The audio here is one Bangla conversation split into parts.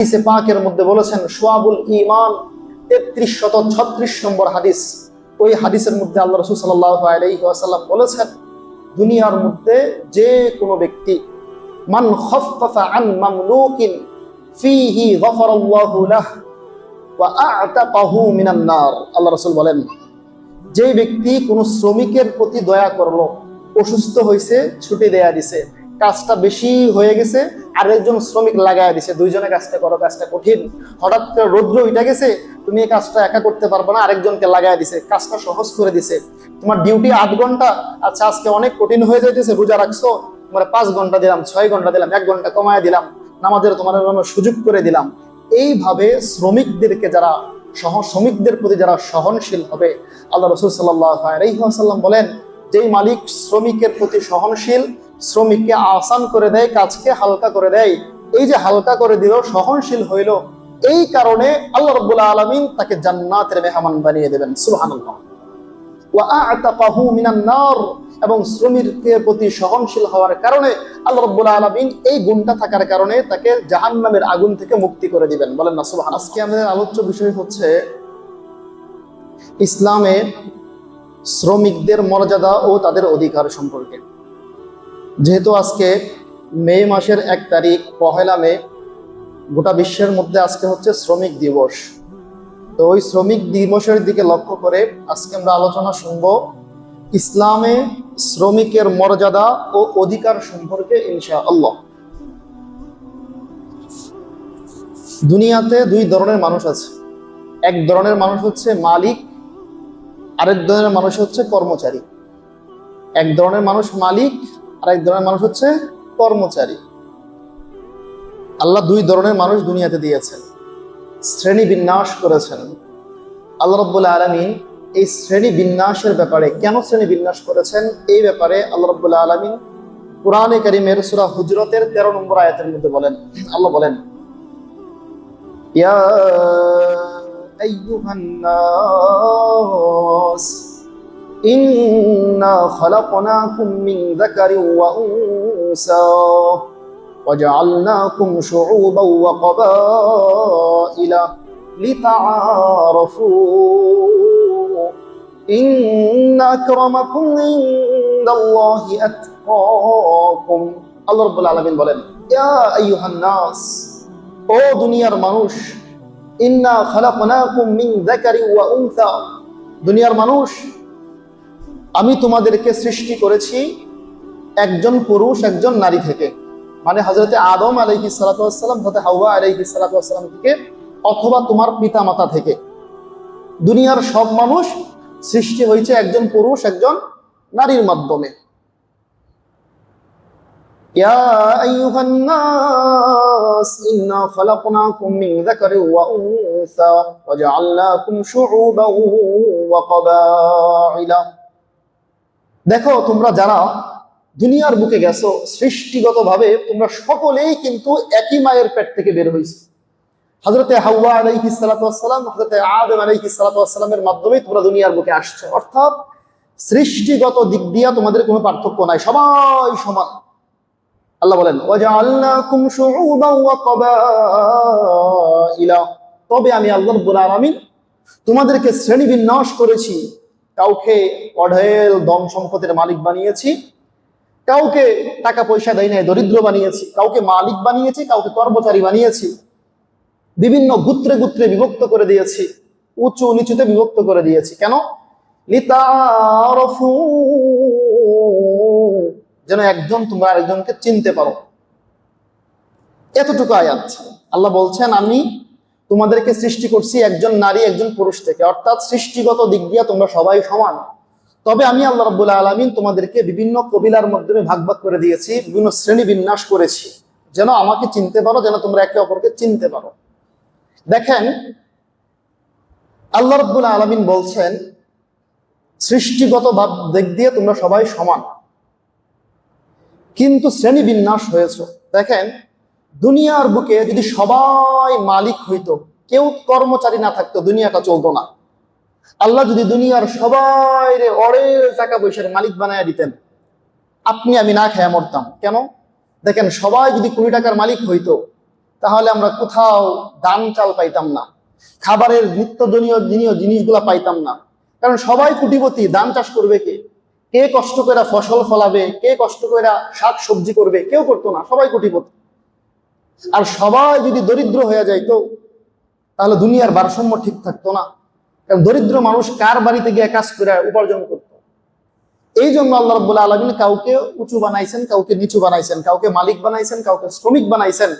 হাদিসে পাকের মধ্যে বলেছেন শুআবুল ঈমান 3336 নম্বর হাদিস। ওই হাদিসের মধ্যে আল্লাহ রাসূল সাল্লাল্লাহু আলাইহি ওয়াসাল্লাম বলেছেন, দুনিয়ার মধ্যে যে কোনো ব্যক্তি মান খাফফাফা আন মামলুকিন ফীহি গফারাল্লাহু লাহু ওয়া আ'তাকাহু মিনান নার। আল্লাহ রাসূল বলেন, যে ব্যক্তি কোনো শ্রমিকের প্রতি দয়া করলো, অসুস্থ হয়েছে ছুটি দেয়া দিছে, কাজটা বেশি হয়ে গেছে আর একজন শ্রমিক লাগায় দিছে, দুইজনে কাজটা করো, কাজটা কঠিন, হঠাৎ করে রৌদ্র উঠে গেছে, তুমি এই কাজটা একা করতে পারবে না, আরেকজনকে লাগায় দিছে, কাজটা সহজ করে দিছে। তোমার ডিউটি 8 ঘন্টা, আচ্ছা আজকে অনেক কঠিন হয়ে যাইতেছে, রোজা রাখছো, তোমার 5 ঘন্টা দিলাম, 6 ঘন্টা দিলাম, 1 ঘন্টা কমায় দিলাম, নামাজের তোমার জন্য সুযোগ করে দিলাম। এইভাবে শ্রমিকদেরকে যারা শ্রমিকদের প্রতি যারা সহনশীল হবে, আল্লাহ রাসূল সাল্লাল্লাহু আলাইহি ওয়াসাল্লাম বলেন, যেই মালিক শ্রমিকের প্রতি সহনশীল, শ্রমিককে আসান করে দেয়, কাজকে হালকা করে দেয়, এই যে হালকা করে দিল, সহনশীল হইল, এই কারণে আল্লাহ রাব্বুল আলামিন তাকে জান্নাতের মেহমান বানিয়ে দেবেন। সুবহানাল্লাহ। ওয়া আ'তাকাহু মিনান নার, এবং শ্রমিকের প্রতি সহনশীল হওয়ার কারণে আল্লাহ রাব্বুল আলামিন এই গুণটা থাকার কারণে তাকে জাহান্নামের আগুন থেকে মুক্তি করে দিবেন। বলেন না সুবহানাল্লাহ। আজকে আমাদের আলোচ্য বিষয় হচ্ছে ইসলামে শ্রমিকদের মর্যাদা ও তাদের অধিকার সম্পর্কে। যেহেতু আজকে মে মাসের 1 তারিখ, পহেলা মে, গোটা বিশ্বের মধ্যে আজকে হচ্ছে শ্রমিক দিবস। তো ওই শ্রমিক দিবসের দিকে লক্ষ্য করে আজকে আমরা আলোচনা শুনব ইসলামে শ্রমিকের মর্যাদা ও অধিকার সম্পর্কে ইনশাআল্লাহ। দুনিয়াতে 2 ধরনের মানুষ আছে। এক ধরনের মানুষ হচ্ছে মালিক, আরেক ধরনের মানুষ হচ্ছে কর্মচারী। এক ধরনের মানুষ মালিক, আরেক ধরনের মানুষ হচ্ছে কর্মচারী। আল্লাহ 2 ধরনের মানুষ দুনিয়াতে দিয়েছেন, শ্রেণী বিন্যাস করেছেন। আল্লাহ রাব্বুল আলামিন এই শ্রেণী বিন্যাসের ব্যাপারে, কেন শ্রেণী বিন্যাস করেছেন, এই ব্যাপারে আল্লাহ রাব্বুল আলামিন কুরআনে কারীমের সূরা হুজরাতের 13 নম্বর আয়াতের মধ্যে বলেন, আল্লাহ বলেন, ইয়া আইয়ুহান নাস ইন্না খালাকনাকুম মিন যাকারিন ওয়া উনসা وجعلناكم شعوبا وقبائل لتعارفوا إن أكرمكم عند الله أتقاكم। আল্লাহ রাব্বুল আলামিন বলেন, ইয়া আইয়ুহান নাস, ও দুনিয়ার মানুষ, ইন্না খালাকনাকুম মিন যাকারিন ওয়া উনসা, দুনিয়ার মানুষ, আমি তোমাদেরকে সৃষ্টি করেছি একজন পুরুষ একজন নারী থেকে, মানে হযরতে আদম আলাইহিস সালাতু ওয়াস সালাম, হযরতে হাওয়া আলাইহিস সালাতু ওয়াস সালাম থেকে, অথবা তোমার পিতামাতা থেকে। দুনিয়ার সব মানুষ সৃষ্টি হয়েছে একজন পুরুষ একজন নারীর মাধ্যমে। ইয়া আইয়ুহান নাস ইন্না খালাকনাকুম মিন যাকারিন ওয়া উনসা ওয়া জাআলনাকুম শুউবান ওয়া কাবাইলা। দেখো, তোমরা যারা দুনিয়ার বুকে গেছো, সৃষ্টিগতভাবে তোমরা সকলেই কিন্তু একই মায়ের পেট থেকে বের হয়েছে। হযরতে হাওয়া আলাইহিস সালাতু ওয়াস সালাম, হযরতে আদম আলাইহিস সালাতু ওয়াস সালামের মাধ্যমে তোমরা দুনিয়ার বুকে আসছো। অর্থাৎ সৃষ্টিগত দিক দিয়ে তোমাদের কোনো পার্থক্য নাই, সবাই সমান। আল্লাহ বলেন, ওয়াজআলনাকুম শুউবান ওয়া কাবাইলা, তবে আমি আল্লাহ রাব্বুল আলামিন তোমাদেরকে শ্রেণী বিন্যাস করেছি। কাউকে অঢেল ধন সম্পদের মালিক বানিয়েছি, কাউকে টাকা পয়সা দেয় নাই দরিদ্র বানিয়েছি, কাউকে মালিক বানিয়েছি, কাউকে কর্মচারী বানিয়েছি, বিভিন্ন গোত্রে গোত্রে বিভক্ত করে দিয়েছি, উঁচু নিচুতে বিভক্ত করে দিয়েছি। কেন? লিতাআরাফু, যেন একজন তোমরা আরেকজনকে চিনতে পারো। এতটুকু আয়াত। আল্লাহ বলছেন, আমি তোমাদেরকে সৃষ্টি করছি একজন নারী একজন পুরুষ থেকে, অর্থাৎ সৃষ্টিগত দিক দিয়ে তোমরা সবাই সমান। তবে আমি আল্লাহ রাব্বুল আলামিন তোমাদেরকে বিভিন্ন কবিলার মাধ্যমে ভাগ ভাগ করে দিয়েছি, বিভিন্ন শ্রেণী বিন্যাস করেছি, যেন আমাকে চিনতে পারো, যেন তোমরা একে অপরকে চিনতে পারো। দেখেন, আল্লাহ রাব্বুল আলামিন বলছেন সৃষ্টিগত দিক দিয়ে তোমরা সবাই সমান, কিন্তু শ্রেণী বিন্যাস হয়েছে। দেখেন, দুনিয়ার বুকে যদি সবাই মালিক হইতো, কেউ কর্মচারী না থাকতো, দুনিয়াটা চলতো না। আল্লাহ যদি দুনিয়ার সবাই অড়েল টাকা পয়সার মালিক বানায় দিতেন, আপনি আমি না খেয়ে মরতাম। কেন? দেখেন, সবাই যদি 20 টাকার মালিক হইতো, তাহলে আমরা কোথাও দান চাল পাইতাম না, খাবারের নিত্যজনীয় জিনিসগুলা পাইতাম না। কারণ সবাই কোটিপতি, ধান চাষ করবে কে? কে কষ্ট করে ফসল ফলাবে? কে কষ্ট করে শাক সবজি করবে? কেউ করতো না, সবাই কোটিপতি। আর সবাই যদি দরিদ্র হয়ে যাইতো তাহলে দুনিয়ার ভারসাম্য ঠিক থাকতো না। কারণ দরিদ্র মানুষ কার বাড়িতে গিয়ে কাজ করে উপার্জন করত? এই জন্য আল্লাহ রাব্বুল আলামিন কাউকে উঁচু বানাইছেন, কাউকে নিচু বানাইছেন, কাউকে মালিক বানাইছেন, কাউকে শ্রমিক বানাইছেন।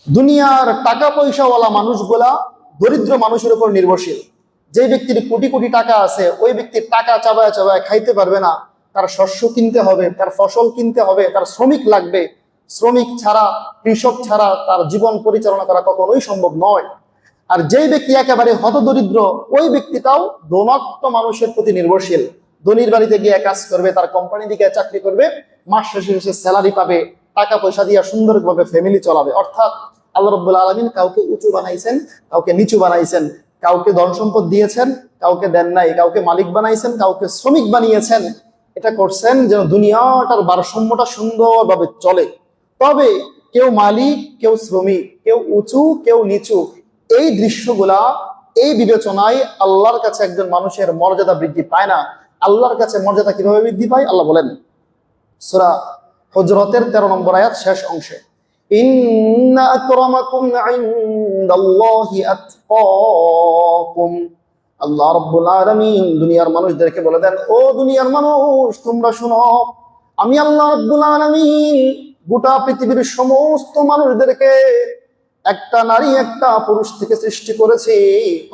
দুনিয়ার টাকা পয়সাওয়ালা মানুষগুলা দরিদ্র মানুষের উপর নির্ভরশীল। যে ব্যক্তির কোটি কোটি টাকা আছে, ওই ব্যক্তির টাকা চাবায় চাবায় খাইতে পারবে না। তার শস্য কিনতে হবে, তার ফসল কিনতে হবে, তার শ্রমিক লাগবে। শ্রমিক ছাড়া, কৃষক ছাড়া তার জীবন পরিচালনা করা কখনোই সম্ভব নয়। আর যেই ব্যক্তি একেবারে হতদরিদ্র, ওই ব্যক্তিটাও ধনাত্ম মানুষের প্রতি নির্ভরশীল। ধনীর বাড়িতে গিয়ে কাজ করবে, তার কোম্পানি দিকে চাকরি করবে, মাস শেষে স্যালারি পাবে, টাকা পয়সা দিয়ে সুন্দরভাবে ফ্যামিলি চলাবে। অর্থাৎ আল্লাহ রাব্বুল আলামিন কাউকে উঁচু বানাইছেন, কাউকে নিচু বানাইছেন, কাউকে ধন সম্পদ দিয়েছেন, কাউকে দেন নাই, কাউকে মালিক বানাইছেন, কাউকে শ্রমিক বানিয়েছেন। এটা করছেন যেন দুনিয়াটার ভারসাম্যটা সুন্দরভাবে চলে। তবে কেউ মালিক, কেউ শ্রমিক, কেউ উঁচু, কেউ নিচু, এই দৃশ্যগুলা, এই বিবেচনায় আল্লাহর কাছে একজন মানুষের মর্যাদা বৃদ্ধি পায় না। আল্লাহর কাছে মর্যাদা কিভাবে বৃদ্ধি পায়? আল্লাহ বলেন সূরা হুজরাতের 13 নম্বর আয়াত শেষ অংশে, ইন্না আকরামাকুম ইনদাল্লাহি আতকাকুম। আল্লাহ রাব্বুল আলামিন দুনিয়ার মানুষদেরকে বলে দেন, ও দুনিয়ার মানুষ, তোমরা শোনো, আমি আল্লাহ রাব্বুল আলামিন গোটা পৃথিবীর সমস্ত মানুষদেরকে একটা নারী একটা পুরুষ থেকে সৃষ্টি করেছি।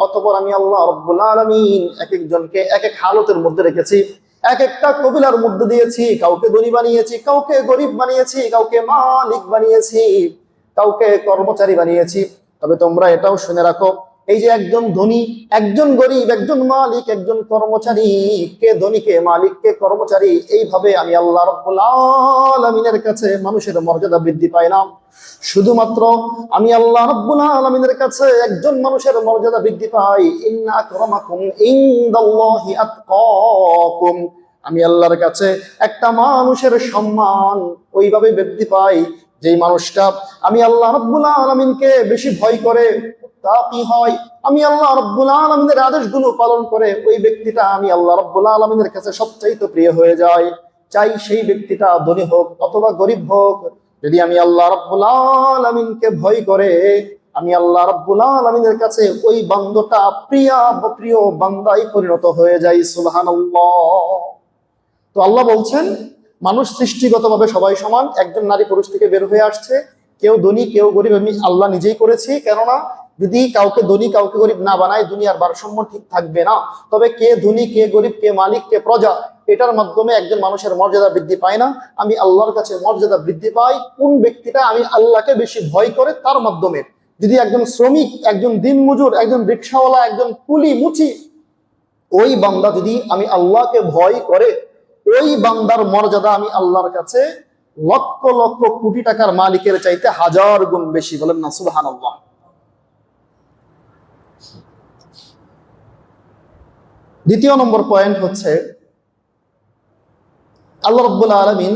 অতঃপর আমি আল্লাহ রাব্বুল আলামিন এক একজনকে এক এক হালতের মধ্যে রেখেছি, এক একটা কবিলার মধ্যে দিয়েছি। কাউকে ধনী বানিয়েছি, কাউকে গরিব বানিয়েছি, কাউকে মালিক বানিয়েছি, কাউকে কর্মচারী বানিয়েছি। তবে তোমরা এটাও শুনে রাখো, এই যে একজন ধনী, একজন গরিব, একজন মালিক, একজন কর্মচারী, কে ধনী, কে মালিক, কে কর্মচারী, এইভাবে আমি আল্লাহ রাব্বুল আলামিনের কাছে মানুষের মর্যাদা বৃদ্ধি পায় না। শুধুমাত্র আমি আল্লাহ রাব্বুল আলামিনের কাছে একজন মানুষের মর্যাদা বৃদ্ধি পাই, ইন্না আকরামাকুম ইনদাল্লাহি আতকাকুম। আমি আল্লাহর কাছে একটা মানুষের সম্মান ওইভাবে বৃদ্ধি পাই যেই মানুষটা আমি আল্লাহ রাব্বুল আলামিনকে বেশি ভয় করে, তাকি হয়, আমি আল্লাহ রাব্বুল আলামিনের আদেশগুলো পালন করে, ওই ব্যক্তিটা আমি আল্লাহ রাব্বুল আলামিনের কাছে সবচাইতে প্রিয় হয়ে যায়। চাই সেই ব্যক্তিটা ধনী হোক অথবা গরিব হোক, যদি আমি আল্লাহ রাব্বুল আলামিনকে ভয় করে, আমি আল্লাহ রাব্বুল আলামিনের কাছে ওই বান্দাটা প্রিয় বান্দায় পরিণত হয়ে যায়। সুবহানাল্লাহ। তো আল্লাহ বলছেন, মানুষ সৃষ্টিগতভাবে সবাই সমান, একজন নারী পুরুষ থেকে বের হয়ে আসছে, কেউ ধনী কেউ গরিব আমি আল্লাহ নিজেই করেছি। কেননা যদি কাউকে ধনী কাউকে গরিব না বানায়, দুনিয়ার ভারসাম্য ঠিক থাকবে না। তবে কে ধনী, কে গরিব, কে মালিক, কে প্রজা, এটার মাধ্যমে একজন মানুষের মর্যাদা বৃদ্ধি পায় না। আমি আল্লাহর কাছে মর্যাদা বৃদ্ধি পাই কোন ব্যক্তিটা আমি আল্লাহকে বেশি ভয় করে, তার মাধ্যমে। যদি একজন শ্রমিক, একজন দিনমজুর, একজন রিকশাওয়ালা, একজন কুলি মুচি, ওই বান্দা যদি আমি আল্লাহকে ভয় করে, ওই বান্দার মর্যাদা আমি আল্লাহর কাছে লক্ষ লক্ষ কোটি টাকার মালিকের চাইতে 1000 গুণ বেশি। বলেন না সুবহানাল্লাহ। দ্বিতীয় নম্বর পয়েন্ট হচ্ছে, আল্লাহ রাব্বুল আলামিন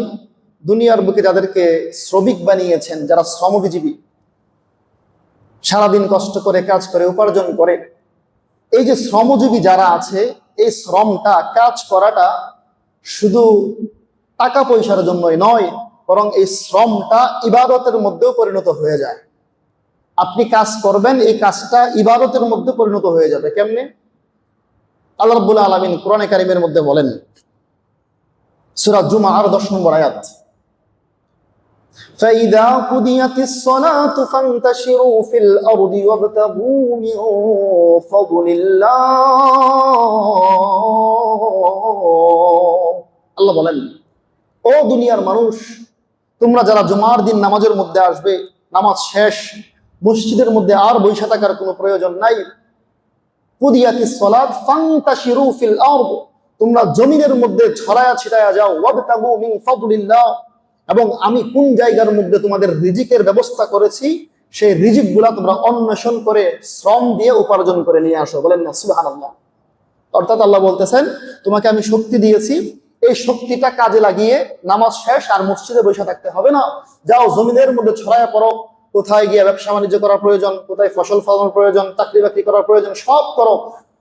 দুনিয়ার বুকে যাদেরকে শ্রমিক বানিয়েছেন, যারা শ্রমজীবী, সারাদিন কষ্ট করে কাজ করে উপার্জন করে, এই যে শ্রমজীবী যারা আছে, এই শ্রমটা, কাজ করাটা শুধু টাকা পয়সার জন্যই নয়, বরং এই শ্রমটা ইবাদতের মধ্যেও পরিণত হয়ে যায়। আপনি কাজ করবেন, এই কাজটা ইবাদতের মধ্যে পরিণত হয়ে যাবে। কেমনে? আল্লাহ রাব্বুল আলামিন কোরআনে কারীমের মধ্যে বলেন, সূরা জুমার 10 নম্বর আয়াত, فَإِذَا قُضِيَتِ الصَّلَاةُ فَانْتَشِرُوا فِي الْأَرْضِ وَابْتَغُوا مِنْ فَضْلِ اللَّهِ। আল্লাহ বলেন, ও দুনিয়ার মানুষ, তোমরা যারা জুমার দিন নামাজের মধ্যে আসবে, নামাজ শেষ, মসজিদের মধ্যে আর বসে থাকার কোনো প্রয়োজন নাই। কুদিয়াতিস সালাত ফান্তাশিরু ফিল আরদ, তোমরা জমিনের মধ্যে ছড়ায়া ছিটায়া যাও। ওয়াবতাগু মিন ফাদলিল্লাহ, এবং আমি কোন জায়গার মধ্যে তোমাদের রিজিকের ব্যবস্থা করেছি, সেই রিজিকগুলা তোমরা অন্বেষণ করে শ্রম দিয়ে উপার্জন করে নিয়ে আসো। বলেন না সুবহানাল্লাহ। অর্থাৎ আল্লাহ বলতেছেন, তোমাকে আমি শক্তি দিয়েছি, এই শক্তিটা কাজে লাগিয়ে নামাজ শেষ আর মসজিদে বসে থাকতে হবে না। যাও জমিনের মধ্যে ছড়ায়া পড়ো, কোথায় গিয়ে ব্যবসা বাণিজ্য করা প্রয়োজন, কোথায় ফসল ফলানোর প্রয়োজন, চাকরি বাকরি করার প্রয়োজন, সব করো।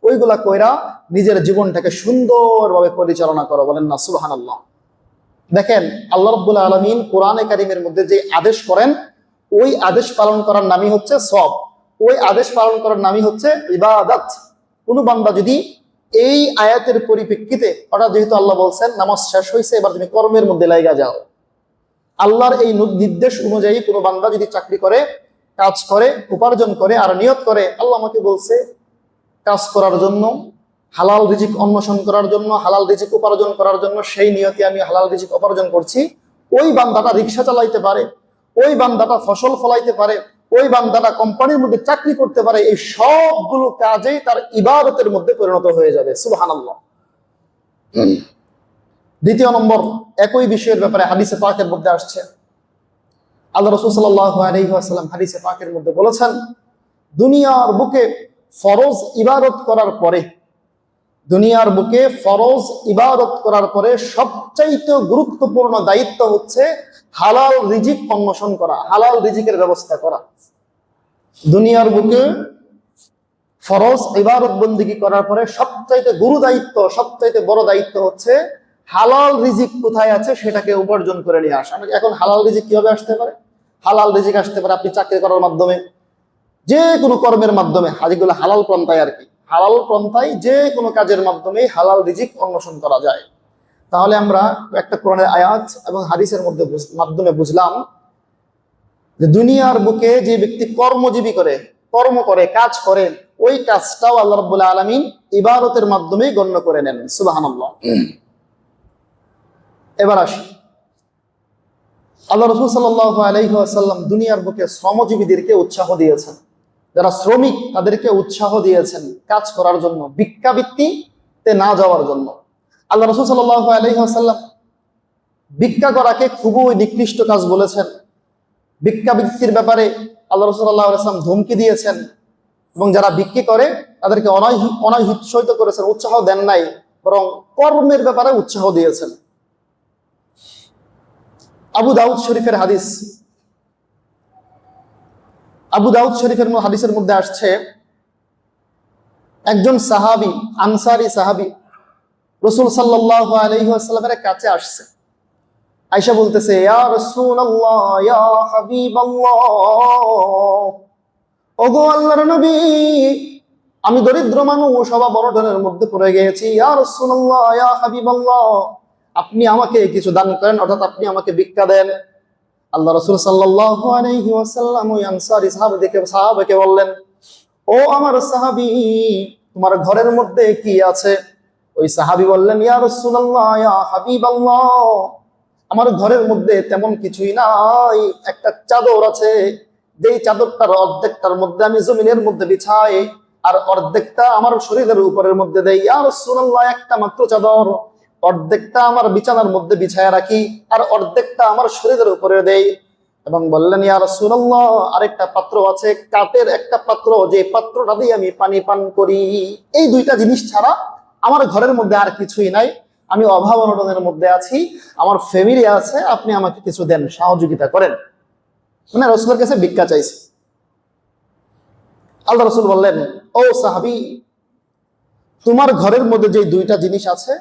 ওইগুলা কইরা নিজের জীবনটাকে সুন্দরভাবে পরিচালনা করো। বলেন না সুবহানাল্লাহ। দেখেন আল্লাহ রাব্বুল আলামিন কোরআনে কারীমের মধ্যে যে আদেশ করেন, ওই আদেশ পালন করার নামই হচ্ছে সওয়াব, ওই আদেশ পালন করার নামই হচ্ছে ইবাদত। কোনো বান্দা যদি এই আয়াতের পরিপ্রেক্ষিতে, হঠাৎ যেহেতু আল্লাহ বলছেন নামাজ শেষ হয়েছে, এবার তুমি কর্মের মধ্যে লাগা যাও, আল্লাহর এই নির্দেশ অনুযায়ী কোনো বান্দা যদি চাকরি করে, কাজ করে, উপার্জন করে, আর নিয়ত করে আল্লাহ আমাকে বলছে কাজ করার জন্য, হালাল রিজিক অন্বেষণ করার জন্য, হালাল রিজিক উপার্জন করার জন্য, সেই নিয়তে আমি হালাল রিজিক উপার্জন করছি, ওই বান্দাটা রিক্সা চালাইতে পারে, ওই বান্দাটা ফসল ফলাইতে পারে, ওই বান্দাটা কোম্পানির মধ্যে চাকরি করতে পারে, এই সবগুলো কাজেই তার ইবাদতের মধ্যে পরিণত হয়ে যাবে। সুবহানাল্লাহ। দ্বিতীয় নম্বর, একই বিষয়ের ব্যাপারে হাদিসে পাকের মধ্যে আসছে, আল্লাহ রাসূল সাল্লাল্লাহু আলাইহি ওয়াসাল্লাম হাদিসে পাকের মধ্যে বলেছেন, দুনিয়ার বুকে ফরজ ইবাদত করার পরে, দুনিয়ার বুকে ফরজ ইবাদত করার পরে সবচাইতে গুরুত্বপূর্ণ দায়িত্ব হচ্ছে হালাল রিজিক অন্বেষণ করা, হালাল রিজিকের ব্যবস্থা করা। দুনিয়ার বুকে ফরজ ইবাদত বন্দেগী করার পরে সবচাইতে গুরু দায়িত্ব, সবচাইতে বড় দায়িত্ব হচ্ছে হালাল রিজিক কোথায় আছে সেটাকে উপার্জন করে নিয়ে আসা। এখন হালাল রিজিক কিভাবে আসতে পারে? হালাল রিজিক আসতে পারে আপনি চাকরি করার মাধ্যমে, যে কোনো কর্মের মাধ্যমে, যেগুলো হালাল পন্থায় আর কি, হালাল পন্থায় যে কোনো কাজের মাধ্যমে হালাল রিজিক অন্বেষণ করা যায়। তাহলে আমরা একটা কোরআনের আয়াত এবং হাদিসের মাধ্যমে বুঝলাম যে দুনিয়ার বুকে যে ব্যক্তি কর্মজীবী করে, কর্ম করে, কাজ করে, ওই কাজটাও আল্লাহ রাব্বুল আলামিন ইবাদতের মাধ্যমে গণ্য করে নেন। সুবহানাল্লাহ। এবার আসি, আল্লাহ রাসূল সাল্লাল্লাহু আলাইহি ওয়াসাল্লাম দুনিয়ার বুকে শ্রমজীবীদেরকে উৎসাহ দিয়েছেন, যারা শ্রমিক তাদেরকে উৎসাহ দিয়েছেন কাজ করার জন্য, ভিক্ষাবৃত্তিতে না যাওয়ার জন্য। আল্লাহ রাসূল সাল্লাল্লাহু আলাইহি ওয়াসাল্লাম ভিক্ষা করাকে খুবই নিকৃষ্ট কাজ বলেছেন। ভিক্ষাবৃত্তির ব্যাপারে আল্লাহ রাসূল সাল্লাল্লাহু আলাইহি ওয়াসাল্লাম ধমকি দিয়েছেন, এবং যারা ভিক্ষা করে তাদেরকে অনৈহিত করেছেন, উৎসাহ দেন নাই, বরং কর্মের ব্যাপারে উৎসাহ দিয়েছেন। আবু দাউদ শরীফের হাদিস, আবু দাউদ শরীফের হাদিসের মধ্যে আসছে, একজন সাহাবী, আনসারী সাহাবী রাসূল সাল্লাল্লাহু আলাইহি ওয়াসাল্লামের কাছে আসছে, আয়েশা বলতেছে, ইয়া রাসূলুল্লাহ, ইয়া হাবিবাল্লাহ, ওগো আল্লাহর নবী, আমি দরিদ্র মানুষ, অভাব অনটনের মধ্যে পড়ে গিয়েছি, ইয়া রাসূলুল্লাহ, ইয়া হাবিবাল্লাহ, আপনি আমাকে কিছু দান করেন, অর্থাৎ আপনি আমাকে ভিক্ষা দেন। আল্লাহ রাসূল সাল্লাল্লাহু আলাইহি ওয়াসাল্লাম ওই আনসারী সাহাবাকে বললেন, ও আমার সাহাবী, তোমার ঘরের মধ্যে কি আছে? ওই সাহাবী বললেন, ইয়া রাসূলুল্লাহ, ইয়া হাবিবাল্লাহ, আমার ঘরের মধ্যে তেমন কিছুই নাই, একটা চাদর আছে, যেই চাদরটার অর্ধেকটার মধ্যে আমি জমিনের মধ্যে বিছাই, আর অর্ধেকটা আমার শরীরের উপরের মধ্যে দেই। ইয়া রাসূলুল্লাহ, একটা মাত্র চাদর, অর্ধেকটা আমার বিছানার মধ্যে বিছায়া রাখি, আর অর্ধেকটা আমার শরীরের উপরে দেই। এবং বললেন, ইয়া রাসূলুল্লাহ, আরেকটা পাত্র আছে, কাঠের একটা পাত্র, যে পাত্রটা দিয়ে আমি পানি পান করি। এই দুইটা জিনিস ছাড়া আমার ঘরের মধ্যে আর কিছুই নাই, আমি অভাব অনটনের মধ্যে আছি, আমার ফ্যামিলি আছে, আপনি আমাকে কিছু দেন, সহযোগিতা করেন। মানে রাসূলের কাছে ভিক্ষা চাইছে। আল্লাহ রাসূল বললেন, ও সাহাবী, তোমার ঘরের মধ্যে যে দুইটা জিনিস আছে,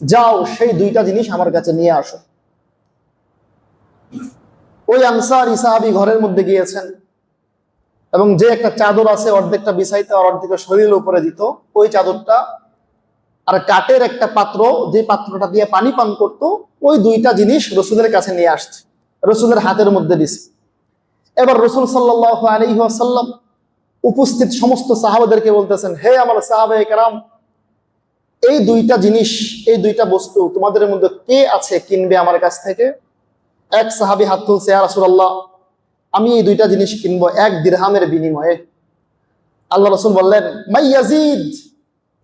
যাও সেই দুইটা জিনিস আমার কাছে নিয়ে আসো। ওই আনসারী সাহাবী ঘরের মধ্যে গিয়েছেন, এবং যে একটা চাদর আছে, অর্ধেকটা বিছাইতে আর অর্ধেকটা শরীরের উপরে দিত, ওই চাদরটা, আর কাঠের একটা পাত্র, যে পাত্রটা দিয়ে পানি পান করতো, ওই দুইটা জিনিস রাসূলের কাছে নিয়ে আসছে, রাসূলের হাতের মধ্যে দিছে। এবার রাসূল সাল্লাল্লাহু আলাইহি ওয়াসাল্লাম উপস্থিত সমস্ত সাহাবাদেরকে বলতেছেন, হে আমার সাহাবায়ে কেরাম, এই দুইটা জিনিস, এই দুইটা বস্তু তোমাদের মধ্যে কে আছে কিনবে আমার কাছ থেকে? এক সাহাবী হাত তুলছে, ইয়া রাসূলুল্লাহ, আমি এই দুইটা জিনিস কিনবো 1 দিরহামের বিনিময়ে। আল্লাহ রাসূল বললেন, মাই ইয়াজিদ,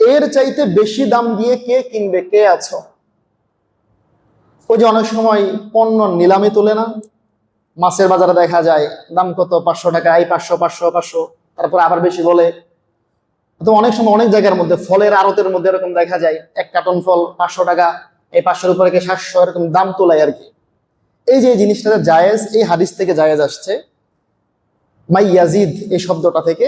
এর চাইতে বেশি দাম দিয়ে কে কিনবে? কে আছো? ওই যে অনেক সময় পণ্য নিলামে তোলে না, মাছের বাজারে দেখা যায় দাম কত, 500 টাকা, এই 500 500 500, তারপর আবার বেশি বলে। তো অনেক সময় অনেক জায়গার মধ্যে ফলের আড়তের মধ্যে এরকম দেখা যায়, এক কার্টন ফল 500 টাকা, এই 500-এর উপরে 700, এরকম দাম তোলায় আর কি। এই যে জিনিসটা জায়েজ, এই হাদিস থেকে জায়েজ আসছে মাইয়াজিদ এই শব্দটা থেকে,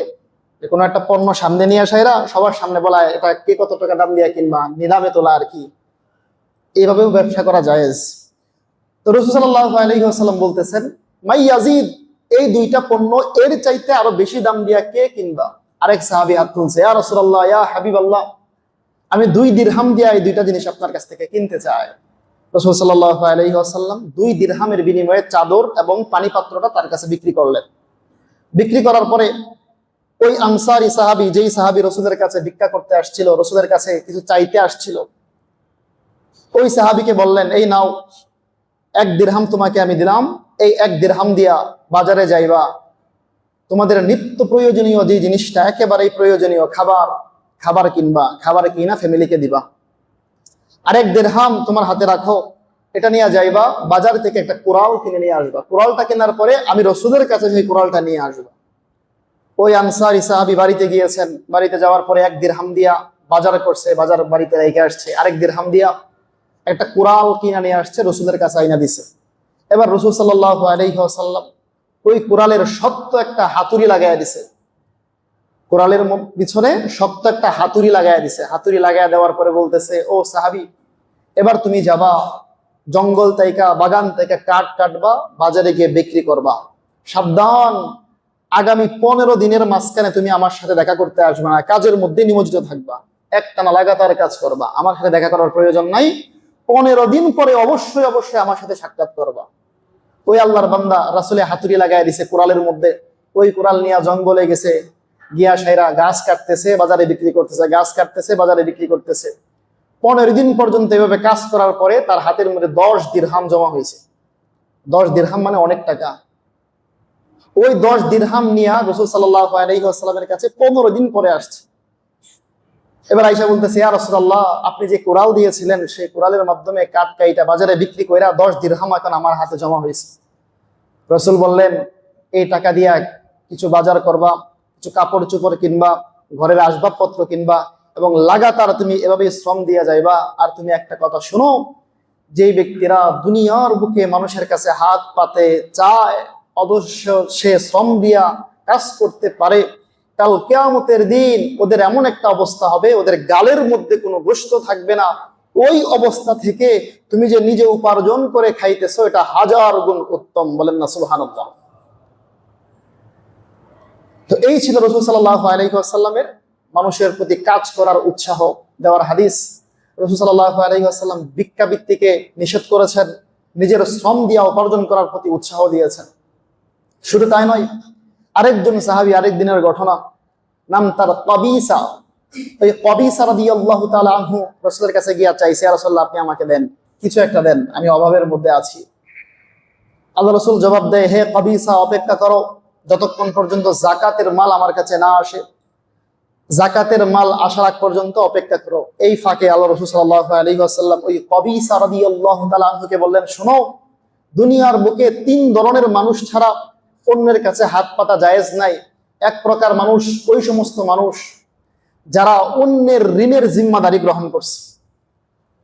যে কোনো একটা পণ্য সামনে নিয়ে আসা, এরা সবার সামনে বলা এটা কে কত টাকা দাম দিয়ে কিনবা, নিলামে তোলা আর কি, এইভাবেও ব্যবসা করা জায়েজ। তো রাসূল সাল্লাল্লাহু আলাইহি ওয়াসাল্লাম বলতেছেন মাইয়াজিদ, এই দুইটা পণ্য এর চাইতে আরো বেশি দাম দিয়া কে কিনবা? আরেক সাহাবী হাত তুলছে, ইয়া রাসূলুল্লাহ, ইয়া হাবিবাল্লাহ, আমি 2 দিরহাম দিয়া এই দুইটা জিনিস আপনার কাছ থেকে কিনতে চাই। রাসূল সাল্লাল্লাহু আলাইহি ওয়াসাল্লাম 2 দিরহামের বিনিময়ে চাদর এবং পানি পাত্রটা তার কাছে বিক্রি করলেন। বিক্রি করার পরে ওই আনসারী সাহাবী, যেই সাহাবী রাসূলের কাছে ভিক্ষা করতে আসছিল, রাসূলের কাছে কিছু চাইতে আসছিল, ওই সাহাবীকে বললেন, এই নাও 1 দিরহাম তোমাকে আমি দিলাম, এই 1 দিরহাম দিয়া বাজারে যাইবা, তোমাদের নিত্য প্রয়োজনীয় যে জিনিসটা একেবারেই প্রয়োজনীয় খাবার কিনবা, খাবার কিনা ফ্যামিলিকে দিবা। আর 1 দিরহাম তোমার হাতে রাখো, এটা নিয়ে যাইবা বাজার থেকে একটা কুড়াল কিনে নিয়ে আসবা, কুড়ালটা কেনার পরে আমি রাসূলের কাছে সেই কুড়ালটা নিয়ে আসবা। ওই আনসারী সাহাবী বাড়িতে গিয়েছেন, বাড়িতে যাওয়ার পরে 1 দিরহাম দিয়া বাজার করছে, বাজার বাড়িতে রেখে আসছে, আরেক দিরহাম দিয়া একটা কুড়াল কিনা নিয়ে আসছে, রাসূলের কাছে আইনা দিছে। এবার রাসূল সাল্লাল্লাহু আলাইহি ওয়াসাল্লাম ওই কুড়ালের শক্ত একটা হাতুড়ি লাগাইয়া দিছে, কুড়ালের পিছনে শক্ত একটা হাতুড়ি লাগাইয়া দিছে। হাতুড়ি লাগাইয়া দেওয়ার পরে বলতেছে, ও সাহাবী, এবার তুমি যাবা জঙ্গল থেকে, বাগান থেকে কাঠ কাটবা, বাজারে গিয়ে বিক্রি করবা। সাবধান, আগামী 15 দিনের মাঝখানে তুমি আমার সাথে দেখা করতে আসবে না, কাজের মধ্যে নিমজ্জিত থাকবা, একটানা লাগাতার কাজ করবা, আমার সাথে দেখা করার প্রয়োজন নাই, 15 দিন পরে অবশ্যই আমার সাথে সাক্ষাৎ করবা। ওই আল্লাহর বান্দা রাসূলে হাতুড়ি লাগাই দিছে কুড়ালের মধ্যে, ওই কুড়াল নিয়ে জঙ্গলে গেছে, গিয়া সাইরা গাছ কাটতেছে, বাজারে বিক্রি করতেছে, গাছ কাটতেছে, বাজারে বিক্রি করতেছে। 15 দিন পর্যন্ত এভাবে কাজ করার পরে তার হাতের মধ্যে 10 দিরহাম জমা হয়েছে। 10 দিরহাম মানে অনেক টাকা। ওই 10 দিরহাম নিয়ে রাসূল সাল্লাল্লাহু আলাইহি ওয়াসাল্লামের কাছে 15 দিন পরে আসছে। এবার আয়েশা বলতেছে, ইয়া রাসূলুল্লাহ, আপনি যে কুড়াল দিয়েছিলেন সেই কুড়ালের মাধ্যমে কাঠ কাইটা বাজারে বিক্রি কইরা 10 দিরহাম এখন আমার হাতে জমা হয়েছে। রাসূল বললেন, এই টাকা দিয়া কিছু বাজার করবা, কিছু কাপড় চোপড় কিনবা, ঘরের আসবাবপত্র কিনবা, এবং লাগাতার তুমি এভাবে শ্রম দিয়ে যাইবা। আর তুমি একটা কথা শুনো, যেই ব্যক্তিরা দুনিয়ার বুকে মানুষের কাছে হাত পাতে চায়, অবশ্য সে শ্রম দিয়া কাজ করতে পারে, কাল কিয়ামতের দিন ওদের এমন একটা অবস্থা হবে, ওদের গালের মধ্যে কোনো গোশত থাকবে না। ওই অবস্থা থেকে তুমি যে নিজে উপার্জন করে খাইতেছো, এটা 1000 গুণ উত্তম। বলেন না সুবহানাল্লাহ। তো এই ছিল রাসূল সাল্লাল্লাহু আলাইহি ওয়াসাল্লামের মানুষের প্রতি কাজ করার উৎসাহ দেওয়ার হাদিস। রাসূল সাল্লাল্লাহু আলাইহি ওয়াসাল্লাম ভিক্ষাবৃত্তিকে নিষেধ করেছেন, নিজের শ্রম দিয়ে উপার্জন করার প্রতি উৎসাহ দিয়েছেন। শুধু তাই নয়, আরেকজন সাহাবী, আরেক দিনের ঘটনা, নাম তার কবিসা। ওই কবিসা রাদিয়াল্লাহু তাআলা আনহু রাসূলের কাছে গিয়া চাইছে, ইয়া রাসূলুল্লাহ, আপনি আমাকে দেন, কিছু একটা দেন, আমি অভাবের মধ্যে আছি। আল্লাহ রাসূল জবাব দেয়, হে কবিসা, অপেক্ষা করো যতক্ষণ পর্যন্ত যাকাতের মাল আমার কাছে না আসে, যাকাতের মাল আসার আগ পর্যন্ত অপেক্ষা করো। এই ফাঁকে আল্লাহ রাসূল সাল্লাল্লাহু আলাইহি ওয়াসাল্লাম ওই কবিসা রাদিয়াল্লাহু তাআলা আনহুকে বললেন, শোনো, দুনিয়ার বুকে 3 ধরনের মানুষ ছাড়া অন্যের কাছে হাত পাতা জায়েজ নাই। এক প্রকার মানুষ, ওই সমস্ত মানুষ যারা অন্যের ঋণের জিম্মাদারি গ্রহণ করছে।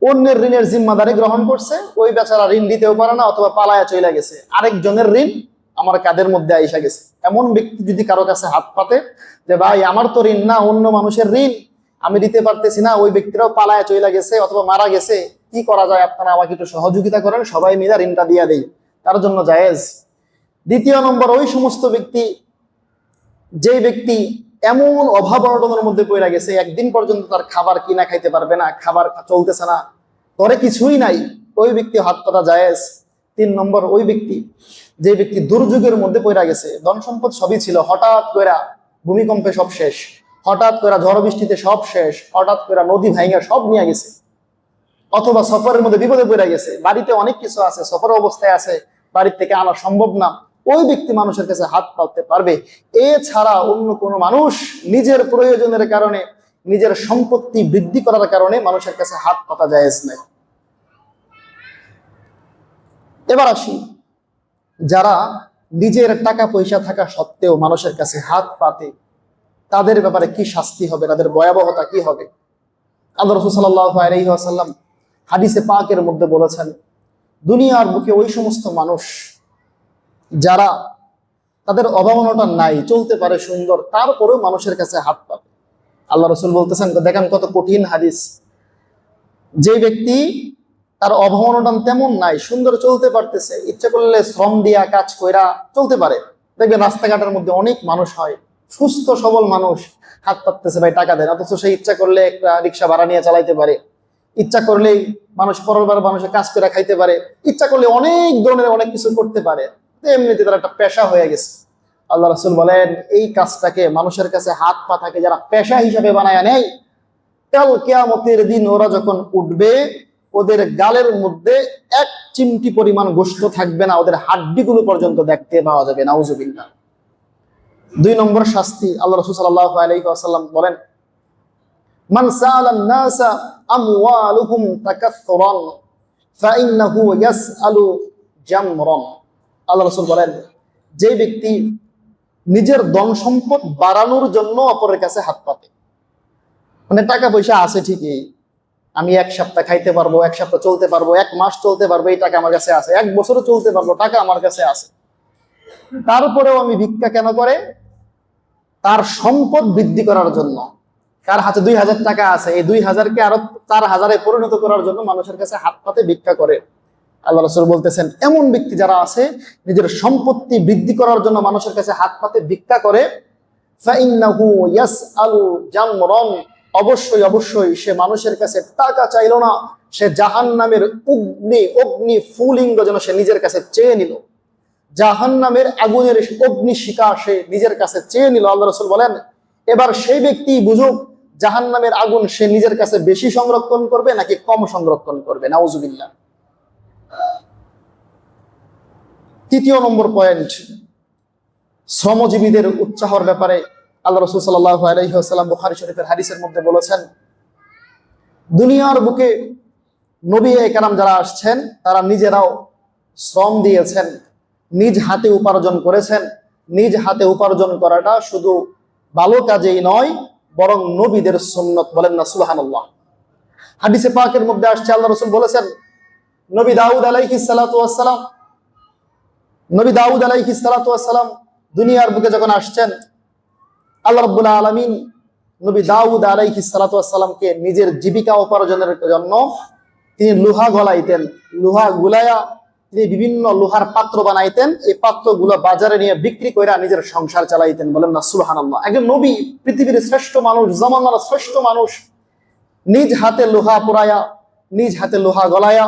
অন্যের ঋণের জিম্মাদারি গ্রহণ করছে, ওই বেচারা ঋণ দিতেও পারে না, অথবা পালায়া চলে গেছে, আরেকজনের ঋণ আমার কাঁধের মধ্যে আইসা গেছে। এমন ব্যক্তি যদি কারো কাছে হাত পাতে যে ভাই আমার তো ঋণ না, অন্য মানুষের ঋণ, আমি দিতে পারতেছি না, ওই ব্যক্তিরাও পালায়া চলে গেছে অথবা মারা গেছে, কি করা যায়, আপনারা আমাকে একটু সহযোগিতা করেন, সবাই মিলে ঋণটা দিয়ে দেই, তার জন্য জায়েজ। দ্বিতীয় নম্বর, ওই সমস্ত ব্যক্তি, যেই ব্যক্তি এমন অভাব অনটনের মধ্যে পড়ে গেছে, একদিন পর্যন্ত তার খাবার কিনা খাইতে পারবে না, খাবার চলতেছে না, ঘরে কিছুই নাই, ওই ব্যক্তি হাত পাতা জায়েজ। 3 নম্বর, ওই ব্যক্তি, যে ব্যক্তি দুর্যোগের মধ্যে পড়ে গেছে, ধন সম্পদ সবই ছিল, হঠাৎ করে ভূমিকম্পে সব শেষ, হঠাৎ করে ঝড় বৃষ্টিতে সব শেষ, হঠাৎ করে নদী ভাঙা সব নিয়ে গেছে, অথবা সফরের মধ্যে বিপদে পড়ে গেছে, বাড়িতে অনেক কিছু আছে, সফর অবস্থায় আছে, বাড়ির থেকে আনা সম্ভব না, ওই ব্যক্তি মানুষের কাছে হাত পাততে পারবে। এছাড়া অন্য কোনো মানুষ নিজের প্রয়োজনের কারণে, নিজের সম্পত্তি বৃদ্ধি করার কারণে মানুষের কাছে হাত পাতা জায়েজ নাই। এবার আসি, যারা নিজের টাকা পয়সা থাকা সত্ত্বেও মানুষের কাছে হাত পাতে, তাদের ব্যাপারে কি শাস্তি হবে, তাদের ভয়াবহতা কি হবে? আল্লাহ রাসূল সাল্লাল্লাহু আলাইহি ওয়াসাল্লাম হাদিসে পাকের মধ্যে বলেছেন, দুনিয়ার বুকে ওই সমস্ত মানুষ যারা তাদের অভাব অনটন নাই, চলতে পারে সুন্দর, তারপরেও মানুষের কাছে হাত পাতে। আল্লাহ রসুল বলতেছেন, দেখেন কত কঠিন হাদিস, যে ব্যক্তি তার অভাব অনটন তেমন নাই, সুন্দর চলতে পারতেছে, ইচ্ছা করলে শ্রম দিয়া কাজ কইরা চলতে পারে। দেখবেন রাস্তাঘাটের মধ্যে অনেক মানুষ হয়, সুস্থ সবল মানুষ, হাত পাততেছে ভাই টাকা দেন, অথচ সে ইচ্ছা করলে একটা রিক্সা ভাড়া নিয়ে চালাইতে পারে, ইচ্ছা করলেই মানুষ পরের মানুষের কাজ করে খাইতে পারে, ইচ্ছা করলে অনেক ধরনের অনেক কিছু করতে পারে, এমনিতে তার একটা পেশা হয়ে গেছে। আল্লাহ রাসূল বলেন, এই কাজটাকে, মানুষের কাছে হাত পাতাকে যারা পেশা হিসাবে বানায় নেয়, কাল কিয়ামতের দিন ওরা যখন উঠবে, ওদের গালের মধ্যে এক চিমটি পরিমাণ গোশত থাকবে না, ওদের হাড্ডিগুলো পর্যন্ত দেখতে পাওয়া যাবে। নাউজুবিল্লাহ। 2 নম্বর শাস্তি, আল্লাহ রাসূল সাল্লাল্লাহু আলাইহি ওয়াসাল্লাম বলেন, মান সাআলান নাসা আমওয়ালুহুম তাকাসসুরান ফাইন্নাহু ইয়াসআলু জামরান। আল্লাহ রাসূল বলেন, যে ব্যক্তি নিজের ধন সম্পদ বাড়ানোর জন্য অপরের কাছে হাত পাতে, মানে টাকা পয়সা আছে ঠিকই, আমি 1 সপ্তাহ খাইতে পারবো, 1 সপ্তাহ চলতে পারবো, 1 মাস চলতে পারবো, এই টাকা আমার কাছে আছে, 1 বছরও চলতে পারবো, টাকা আমার কাছে আছে, তারপরেও আমি ভিক্ষা কেন করে? তার সম্পদ বৃদ্ধি করার জন্য। কার হাতে 2000 টাকা আছে, এই 2000-কে আরো 4000-এ পরিণত করার জন্য মানুষের কাছে হাত পাতে ভিক্ষা করে। আল্লাহ রাসূল বলতেছেন, এমন ব্যক্তি যারা আছে নিজের সম্পত্তি বৃদ্ধি করার জন্য মানুষের কাছে হাত পাতে ভিক্ষা করে, ফাইন্নাহু ইয়াসআলু জামরান, অবশ্যই সে মানুষের কাছে টাকা চাইলো না, সে জাহান্নামের অগ্নি ফুলিঙ্গ যেন সে নিজের কাছে চেয়ে নিল, জাহান্নামের আগুনের অগ্নি শিখা সে নিজের কাছে চেয়ে নিল। আল্লাহ রাসূল বলেন, এবার সেই ব্যক্তি বুঝুক জাহান্নামের আগুন সে নিজের কাছে বেশি সংরক্ষণ করবে নাকি কম সংরক্ষণ করবে। নাউজুবিল্লাহ। 3 নম্বর পয়েন্ট, শ্রমজীবীদের উৎসাহের ব্যাপারে আল্লাহ রাসূল সাল্লাল্লাহু আলাইহি ওয়াসাল্লাম বুখারী শরীফের হাদিসের মধ্যে বলেছেন, দুনিয়ার বুকে নবী একরাম যারা আসছেন তারা নিজেরাও শ্রম দিয়েছেন, নিজ হাতে উপার্জন করেছেন। নিজ হাতে উপার্জন করাটা শুধু ভালো কাজেই নয়, বরং নবীদের সুন্নত। বলেন না সুবহানাল্লাহ। হাদিসে পাকের মধ্যে আসছে, আল্লাহ রাসূল বলেছেন, নবী দাউদ আলাইহিস সালাতু ওয়াস সালাম দুনিয়ার বুকে যখন আসছেন, আল্লাহ রাব্বুল আলামিন নবী দাউদ আলাইহিস সালাতু ওয়াস সালামকে নিজের জীবিকা উপার্জনের জন্য তিনি লোহা গলাইতেন, লোহা গুলায়া তিনি বিভিন্ন লোহার পাত্র বানাইতেন, এই পাত্রগুলো বাজারে নিয়ে বিক্রি করে নিজের সংসার চালাইতেন। বলেন না সুবহানাল্লাহ। একজন নবী, পৃথিবীর শ্রেষ্ঠ মানুষ, জামানার শ্রেষ্ঠ মানুষ, নিজ হাতে লোহা পোড়ায়া, নিজ হাতে লোহা গলায়া,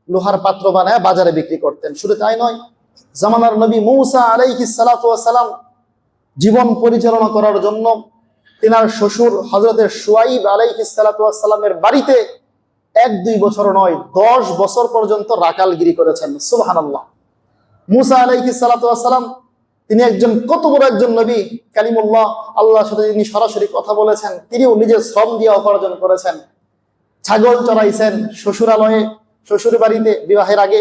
লোহার পাত্র বানায়া বাজারে বিক্রি করতেন। শুধু তাই নয়, জামানার নবী মূসা আলাইহিস সালাতু ওয়াস সালাম জীবন পরিচালনা করার জন্য তিনার শ্বশুর হযরতে শুআইব আলাইহিস সালাতু ওয়াস সালামের বাড়িতে 1-2 বছর নয়, 10 বছর পর্যন্ত রাকালগিরি করেছেন। সুবহানাল্লাহ। মূসা আলাইহিস সালাতু ওয়াস সালাম তিনি কত বড় একজন নবী, কালিমুল্লাহ, আল্লাহর সাথে তিনি সরাসরি কথা বলেছেন, তিনিও নিজের শ্রম দিয়ে উপার্জন করেছেন। ছাগল চড়াইছেন শ্বশুরালয়ে, শ্বশুর বাড়িতে, বিবাহের আগে,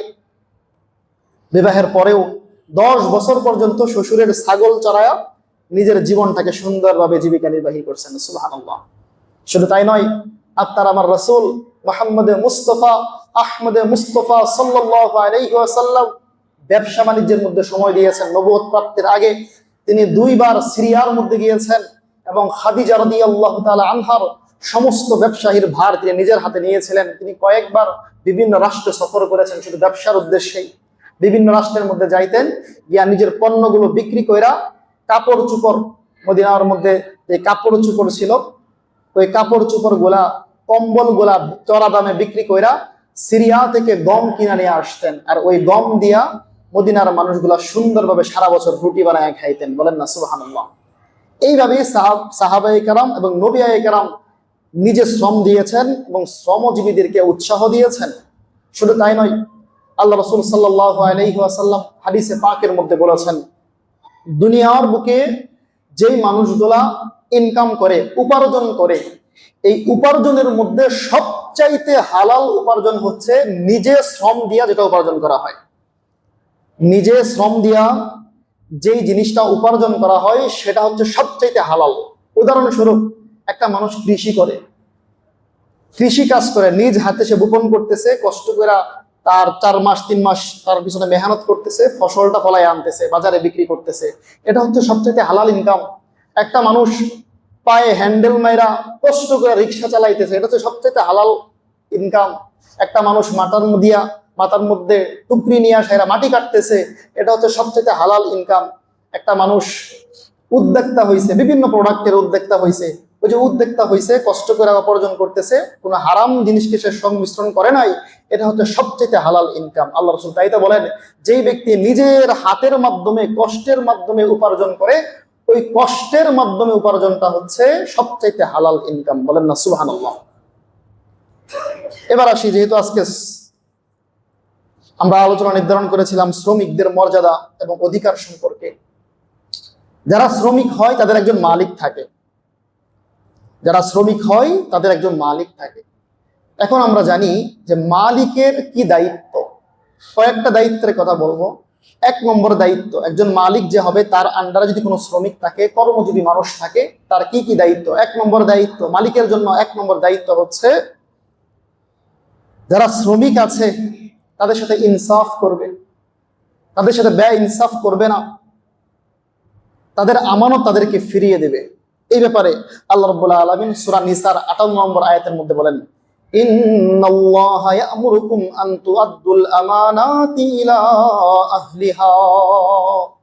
বিবাহের পরেও 10 বছর পর্যন্ত শ্বশুরের ছাগল চড়ায়া নিজের জীবনটাকে সুন্দরভাবে জীবিকা নির্বাহী করছেন। সুবহানাল্লাহ। শুধু তাই নয়, আপনার আমার রাসূল মুহাম্মদে মুস্তাফা আহমদে মুস্তাফা সাল্লাল্লাহু আলাইহি ওয়াসাল্লাম ব্যবসা বাণিজ্যের মধ্যে সময় দিয়েছেন। নবুয়ত প্রাপ্তির আগে তিনি 2 বার সিরিয়ার মধ্যে গিয়েছেন এবং খাদিজা রাদিয়াল্লাহু তাআলা আনহার সমস্ত ব্যবসায়ীর ভার তিনি নিজের হাতে নিয়েছিলেন। তিনি কয়েকবার বিভিন্ন রাষ্ট্রে সফর করেছেন শুধু ব্যবসার উদ্দেশ্যেই। বিভিন্ন রাষ্ট্রের মধ্যে যাইতেন, গিয়া নিজের পণ্যগুলো বিক্রি কইরা কাপড় চোপড়, মদিনার মধ্যে যে কাপড় চোপড় ছিল, ওই কাপড় চোপড় গুলা, কম্বল গুলা চড়া দামে বিক্রি কইরা সিরিয়া থেকে গম কিনে নিয়ে আসতেন, আর ওই গম দিয়া মদিনার মানুষগুলা সুন্দরভাবে সারা বছর রুটি বানায় খাইতেন। বলেন না সুবহানাল্লাহ। এইভাবেই সাহাবায়ে কেরাম এবং নবিয়ায়ে কেরাম নিজে শ্রম দিয়েছেন এবং শ্রমজীবীদেরকে উৎসাহ দিয়েছেন। শুধু তাই নয়, আল্লাহ রাসূল সাল্লাল্লাহু আলাইহি ওয়াসাল্লাম হাদিসে পাকের মধ্যে বলেছেন, দুনিয়ার বুকে যেই মানুষগুলা ইনকাম করে, উপার্জন করে, এই উপার্জনের মধ্যে সবচাইতে হালাল উপার্জন হচ্ছে নিজে শ্রম দিয়া যেটা উপার্জন করা হয়। নিজে শ্রম দিয়া যেই জিনিসটা উপার্জন করা হয় সেটা হচ্ছে সবচাইতে হালাল। উদাহরণস্বরূপ, একটা মানুষ কৃষি করে, কৃষি কাজ করে, নিজ হাতে সে বপন করতেছে, কষ্ট করে তার 4 মাস 3 মাস তার পিছনে মেহনত করতেছে, ফসলটা ফলায় আনতেছে, বাজারে বিক্রি করতেছে, এটা হচ্ছে সবচেয়ে হালাল ইনকাম। একটা মানুষ পায়ে হ্যান্ডেল মাইরা কষ্ট করে রিক্সা চালাইতেছে, এটা হচ্ছে সবচেয়ে হালাল ইনকাম। একটা মানুষ মাথার মধ্যে টুকরি নিয়ে আসা মাটি কাটতেছে, এটা হচ্ছে সবচেয়ে হালাল ইনকাম। একটা মানুষ উদ্যোক্তা হয়েছে, বিভিন্ন প্রোডাক্টের উদ্যোক্তা হয়েছে, ওই যে উদ্যোক্তা হয়েছে, কষ্ট করে উপার্জন করতেছে, কোনো হারাম জিনিসকে সে সংমিশ্রণ করে নাই, এটা হচ্ছে সবচেয়ে হালাল ইনকাম। আল্লাহ রাসূল তাই তো বলেন, যেই ব্যক্তি নিজের হাতের মাধ্যমে কষ্টের মাধ্যমে উপার্জন করে, ওই কষ্টের মাধ্যমে উপার্জনটা হচ্ছে সবচেয়ে হালাল ইনকাম। বলেন না সুবহানাল্লাহ। এবার আসি, যেহেতু আজকে আমরা আলোচনা নির্ধারণ করেছিলাম শ্রমিকদের মর্যাদা এবং অধিকার সম্পর্কে। যারা শ্রমিক হয় তাদের একজন মালিক থাকে, যারা শ্রমিক হয় তাদের একজন মালিক থাকে। এখন আমরা জানি যে মালিকের কি দায়িত্ব, কয়েকটা দায়িত্বের কথা বলবো। 1 নম্বর দায়িত্ব, একজন মালিক যে হবে তার আন্ডারে যদি কোনো শ্রমিক থাকে, কর্মজীবী মানুষ থাকে, তার কি কি দায়িত্ব। 1 নম্বর দায়িত্ব মালিকের জন্য, 1 নম্বর দায়িত্ব হচ্ছে যারা শ্রমিক আছে তাদের সাথে ইনসাফ করবে, তাদের সাথে ব্যয় ইনসাফ করবে না, তাদের আমানত তাদেরকে ফিরিয়ে দেবে। এই ব্যাপারে আল্লাহ রাব্বুল আলামিন সূরা নিসার 58 নম্বর আয়াতের মধ্যে বলেন, ইন্নাল্লাহা ইয়া'মুরুকুম আন তুআদ্দুল আমানাতি ইলা আহলিহা।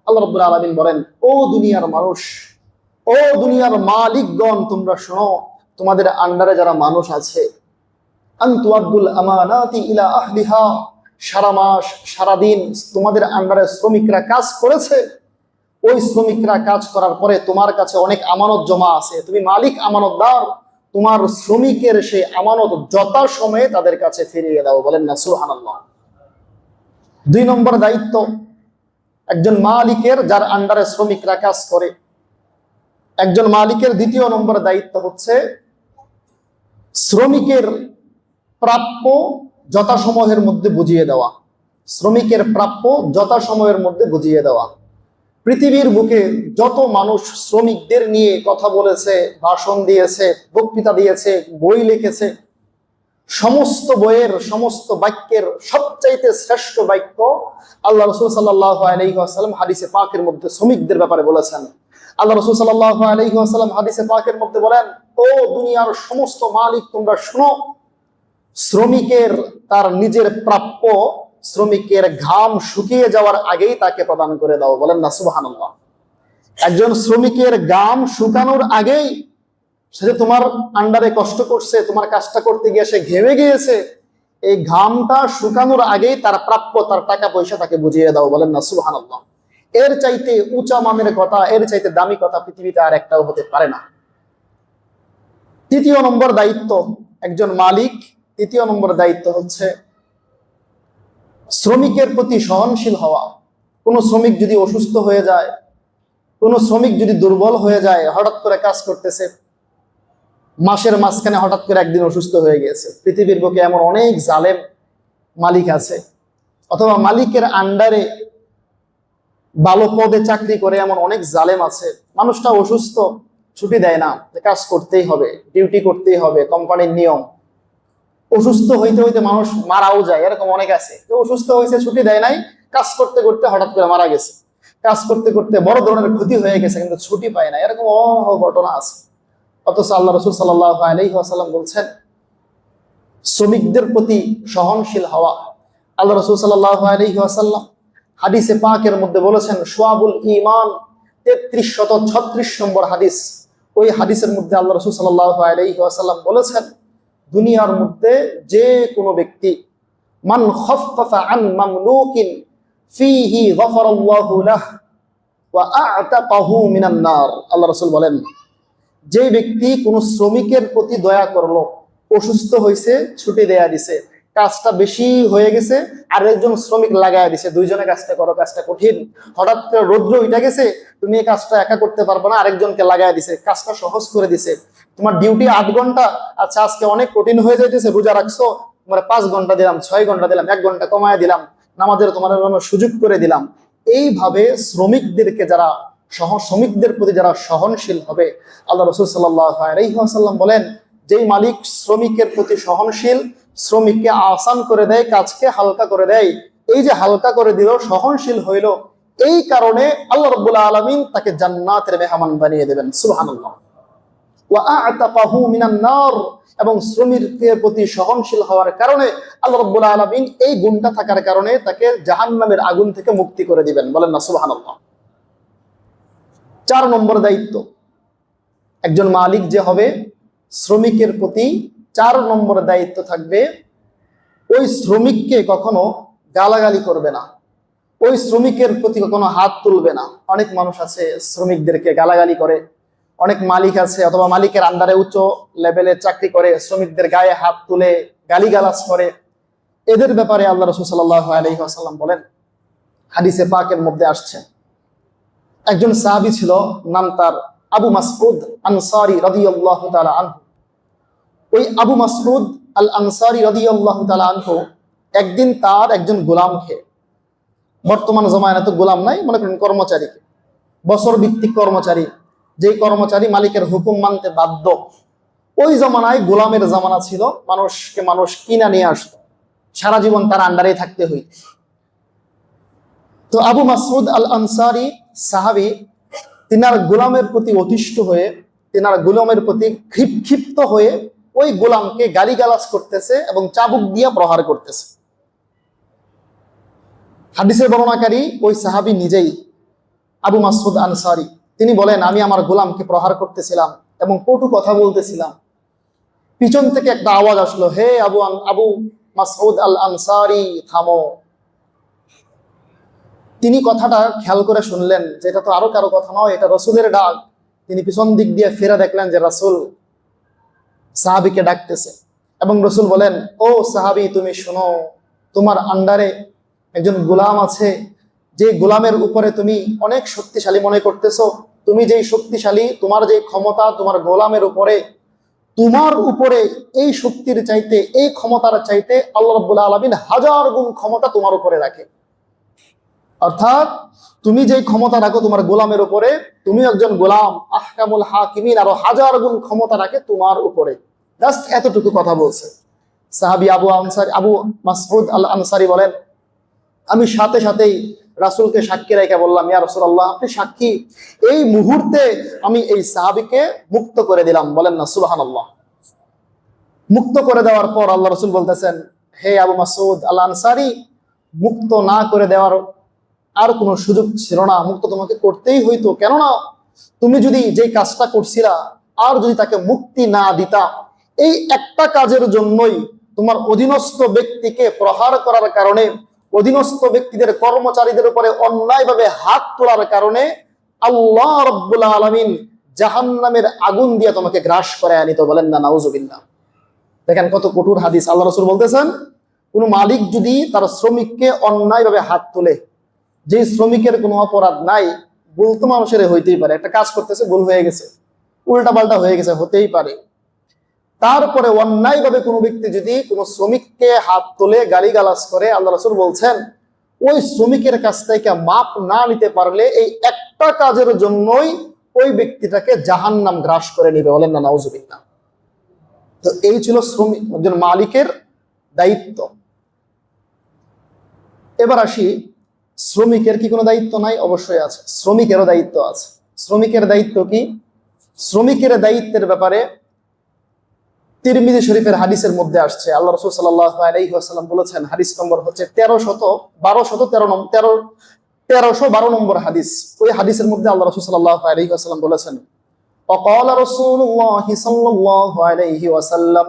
আল্লাহ রাব্বুল আলামিন বলেন, ও দুনিয়ার মানুষ, ও দুনিয়ার মালিকগণ, তোমরা শোনো, তোমাদের আন্ডারে যারা মানুষ আছে, আন তুআদ্দুল আমানাতি ইলা আহলিহা, সারা মাস সারাদিন তোমাদের আন্ডারে শ্রমিকরা কাজ করেছে, ওই শ্রমিকরা কাজ করার পরে তোমার কাছে অনেক আমানত জমা আছে, তুমি মালিক আমানতদার, তোমার শ্রমিকের সেই আমানত যথাসময়ে তাদের কাছে ফিরিয়ে দাও। বলেন না সুবহানাল্লাহ। 2 নম্বর দায়িত্ব একজন মালিকের, যার আন্ডারে শ্রমিকরা কাজ করে, একজন মালিকের 2য় নম্বর দায়িত্ব হচ্ছে শ্রমিকের প্রাপ্য যথাসময়ের মধ্যে বুঝিয়ে দেওয়া, শ্রমিকের প্রাপ্য যথাসময়ের মধ্যে বুঝিয়ে দেওয়া। পৃথিবীর বুকে যত মানুষ শ্রমিকদের নিয়ে কথা বলেছে, ভাষণ দিয়েছে, বক্তৃতা দিয়েছে, বই লিখেছে, সমস্ত বইয়ের সমস্ত বাক্যের সবচাইতে শ্রেষ্ঠ বাক্য আল্লাহ রাসূল সাল্লাল্লাহু আলাইহি ওয়াসাল্লাম হাদিসে পাকের মধ্যে শ্রমিকদের ব্যাপারে বলেছেন। আল্লাহ রাসূল সাল্লাল্লাহু আলাইহি ওয়াসাল্লাম হাদিসে পাকের মধ্যে বলেন, ও দুনিয়ার সমস্ত মালিক, তোমরা শুনো, শ্রমিকের তার নিজের প্রাপ্য শ্রমিকের ঘাম শুকিয়ে যাওয়ার আগেই তাকে প্রদান করে দাও। বলেন না সুবহানাল্লাহ। একজন শ্রমিকের ঘাম শুকানোর আগেই, সে যে তোমার আন্ডারে কষ্ট করছে, তোমার কাজটা করতে গিয়ে সে ঘেমে গিয়েছে, এই ঘামটা শুকানোর আগেই তার প্রাপ্য, তার টাকা পয়সা তাকে বুঝিয়ে দাও। বলেন না সুবহানাল্লাহ। এর চাইতে উঁচা মানের কথা, এর চাইতে দামি কথা পৃথিবীতে আর একটাও হতে পারে না। 3য় নম্বর দায়িত্ব একজন মালিক, 3য় নম্বর দায়িত্ব হচ্ছে শ্রমিকের প্রতি সহনশীল হওয়া। কোনো শ্রমিক যদি অসুস্থ হয়ে যায়, কোনো শ্রমিক যদি দুর্বল হয়ে যায়, হঠাৎ করে কাজ করতেছে, মাসের মাঝখানে হঠাৎ করে একদিন অসুস্থ হয়ে গেছে, পৃথিবীর বুকে এমন অনেক জালেম মালিক আছে, অথবা মালিকের আন্ডারে ভালো পদে চাকরি করে এমন অনেক জালেম আছে, মানুষটা অসুস্থ, ছুটি দেয় না, কাজ করতেই হবে, ডিউটি করতেই হবে, কোম্পানির নিয়ম। অসুস্থ হইতে হইতে মানুষ মারাও যায়, এরকম অনেক আছে। অসুস্থ হয়েছে, ছুটি দেয় নাই, কাজ করতে করতে হঠাৎ করে মারা গেছে, কাজ করতে করতে বড় ধরনের ক্ষতি হয়ে গেছে, কিন্তু ছুটি পায় না, এরকম অনেক ঘটনা আছে। অথচ আল্লাহ রাসূল সাল্লাল্লাহু আলাইহি ওয়াসাল্লাম বলছেন শ্রমিকদের প্রতি সহনশীল হওয়া। আল্লাহ রাসূল সাল্লাল্লাহু আলাইহি ওয়াসাল্লাম হাদিসে পাকের মধ্যে বলেছেন, শুআবুল ঈমান 3336 নম্বর হাদিস, ওই হাদিসের মধ্যে আল্লাহ রাসূল সাল্লাল্লাহু আলাইহি ওয়াসাল্লাম বলেছেন, দুনিয়ার মধ্যে যে কোনো ব্যক্তি মান খাফফাফা আন মামলুকিন ফীহি গফারাল্লাহু লাহু ওয়া আ'তাকাহু মিনান নার। আল্লাহ রাসূল বলেন, যে ব্যক্তি কোনো শ্রমিকের প্রতি দয়া করলো, অসুস্থ হয়েছে, ছুটি দেয়া দিছে, কাজটা বেশি হয়ে গেছে, আরেকজন শ্রমিক লাগায় দিছে, দুইজনে কাজটা করো, কাজটা কঠিন, হঠাৎ করে রৌদ্র উঠে গেছে, তুমি এই কাজটা একা করতে পারবে না, আরেকজনকে লাগায় দিছে, কাজটা সহজ করে দিছে। তোমার ডিউটি 8 ঘন্টা, আচ্ছা আজকে অনেক কঠিন হয়ে যাইতেছে, রোজা রাখছো, তোমার 5 ঘন্টা দিলাম, 6 ঘন্টা দিলাম, 1 ঘন্টা কমায় দিলাম, নামাজের তোমার জন্য সুযোগ করে দিলাম। এইভাবে শ্রমিকদেরকে যারা শ্রমিকদের প্রতি যারা সহনশীল হবে, আল্লাহ রাসূল সাল্লাল্লাহু আলাইহি ওয়াসাল্লাম বলেন, যেই মালিক শ্রমিকের প্রতি সহনশীল, শ্রমিককে আসান করে দেয়, কাজকে হালকা করে দেয়। এই যে হালকা করে দিল, সহনশীল হইল, এই কারণে আল্লাহ রাব্বুল আলামিন তাকে জান্নাতের মেহমান বানিয়ে দেবেন। সুবহানাল্লাহ। ওয়া আ'তাকাহু মিনান নার, এবং শ্রমিকের প্রতি সহনশীল হওয়ার কারণে আল্লাহ রাব্বুল আলামিন এই গুণটা থাকার কারণে তাকে জাহান্নামের আগুন থেকে মুক্তি করে দিবেন। বলেন না সুবহানাল্লাহ। 4 নম্বর দায়িত্ব, একজন মালিক যে হবে, শ্রমিকের প্রতি 4 নম্বর দায়িত্ব থাকবে, ওই শ্রমিককে কখনো গালাগালি করবে না, ওই শ্রমিকের প্রতি কখনো হাত তুলবে না। অনেক মানুষ আছে শ্রমিকদেরকে গালাগালি করে, অনেক মালিক আছে অথবা মালিকের আন্ডারে উচ্চ লেভেলে চাকরি করে শ্রমিকদের গায়ে হাত তুলে গালিগালাজ করে। এদের ব্যাপারে আল্লাহ রাসূল সাল্লাল্লাহু আলাইহি ওয়াসাল্লাম বলেন, হাদিসে পাকের মধ্যে আসছে, একজন সাহাবী ছিল, নাম তার আবু মাসউদ আনসারী রাদিয়াল্লাহু তাআলা আনহু। ওই আবু মাসউদ আল আনসারী রাদিয়াল্লাহু তাআলা আনহু একদিন তার একজন গোলামকে, বর্তমান জমানায় তো গোলাম নাই, মনে করেন কর্মচারীকে, বছর ভিত্তিক কর্মচারী, যেই কর্মচারী মালিকের হুকুম মানতে বাধ্য। ওই জমানায় গোলামের জামানা ছিল, মানুষকে মানুষ কিনা নিয়ে আসতো, সারা জীবন তার আন্ডারে থাকতে হইত। তো আবু মাসউদ আল আনসারী সাহাবী তিনার গোলামের প্রতি অতিষ্ঠ হয়ে, তিনার গোলামের প্রতি ক্ষিপ্ত হয়ে ওই গোলামকে গালিগালাজ করতেছে এবং চাবুক দিয়ে প্রহার করতেছে। হাদিসের বর্ণনাকারী ওই সাহাবী নিজেই, আবু মাসউদ আনসারী, তিনি বলেন, আমি আমার গোলামকে প্রহার করতেছিলাম এবং কটু কথা বলতেছিলাম। পিছন থেকে একটা আওয়াজ আসলো, হে আবু মাসউদ আল আনসারী, থামো। তিনি কথাটা খেয়াল করে শুনলেন যে এটা তো আরো কারো কথা নয়, এটা রাসূলের ডাক। তিনি পিছন দিক দিয়ে ফিরে দেখলেন যে রাসূল সাহাবীকে ডাকতেছে এবং রাসূল বলেন, ও সাহাবী, তুমি শোনো, তোমার আন্ডারে একজন গোলাম আছে, যে গোলামের উপরে তুমি অনেক শক্তিশালী মনে করতেছো। তুমি যেই শক্তিশালী, তোমার যে ক্ষমতা তোমার গোলামের উপরে, তোমার উপরে এই শক্তির চাইতে, এই ক্ষমতার চাইতে আল্লাহ রাব্বুল আলামিন 1000 গুণ ক্ষমতা তোমার উপরে রাখে। অর্থাৎ তুমি যেই ক্ষমতা রাখো তোমার গোলামের উপরে, তুমি একজন গোলাম, আহকামুল হাকিমিন আরো 1000 গুণ ক্ষমতা রাখে তোমার উপরে। জাস্ট এতটুকু কথা বলছে। সাহাবী আবু মাসউদ আল আনসারী বলেন, আমি সাথে সাথেই রাসূলকে সাক্ষী রেখে বললাম, ইয়া রাসূলুল্লাহ, আপনি সাক্ষী, এই মুহূর্তে আমি এই সাহাবীকে মুক্ত করে দিলাম। বলেন না সুবহানাল্লাহ। মুক্ত করে দেওয়ার পর আল্লাহ রাসূল বলতেছেন, হে আবু মাসউদ আল আনসারী, মুক্ত না করে দেওয়ার আর কোনো সুযোগ ছিল না, মুক্ত তোমাকে করতেই হইতো। কেননা তুমি যদি যেই কাজটা করছিলা আর যদি তাকে মুক্তি না দিতা, এই একটা কাজের জন্যই তোমার অধীনস্থ ব্যক্তিকে প্রহার করার কারণে, অধীনস্থ ব্যক্তিদের কর্মচারীদের উপরে অন্যায়ভাবে হাত তোলার কারণে আল্লাহ রাব্বুল আলামিন জাহান্নামের আগুন দিয়ে তোমাকে গ্রাস করে আনিত। বলেন না নাউজুবিল্লাহ। দেখেন কত কঠোর হাদিস। আল্লাহ রাসূল বলতেছেন, কোন মালিক যদি তার শ্রমিককে অন্যায়ভাবে হাত তোলে, যে শ্রমিকের কোনো অপরাধ নাই, ভুল তো মানুষের হইতেই পারে, একটা কাজ করতেছে, ভুল হয়ে গেছে, উল্টা পাল্টা হয়ে গেছে, হতেই পারে। তারপরে অন্যায়ভাবে কোনো ব্যক্তি যদি কোনো শ্রমিককে হাত তোলে, গালিগালাজ করে, আল্লাহ রাসূল বলছেন, ওই শ্রমিকের কাছ থেকে মাপ না নিতে পারলে এই একটা কাজের জন্যই ওই ব্যক্তিটাকে জাহান্নাম গ্রাস করে নিবে। বলেন না নাউজুবিল্লাহ। তো এই ছিল শ্রমিক, একজন মালিকের দায়িত্ব। এবার আসি, শ্রমিকের কি কোনো দায়িত্ব নাই? অবশ্যই আছে, শ্রমিকেরও দায়িত্ব আছে। শ্রমিকের দায়িত্ব কি? শ্রমিকের দায়িত্বের ব্যাপারে তিরমিজি শরীফের হাদিসের মধ্যে আসছে, আল্লাহ রাসূল সাল্লাল্লাহু আলাইহি ওয়াসাল্লাম বলেছেন, হাদিস নম্বর হচ্ছে 1312 নম্বর হাদিস। ওই হাদিসের মধ্যে আল্লাহ রাসূল সাল্লাল্লাহু আলাইহি ওয়াসাল্লাম বলেছেন, وقال رسول الله صلى الله عليه وسلم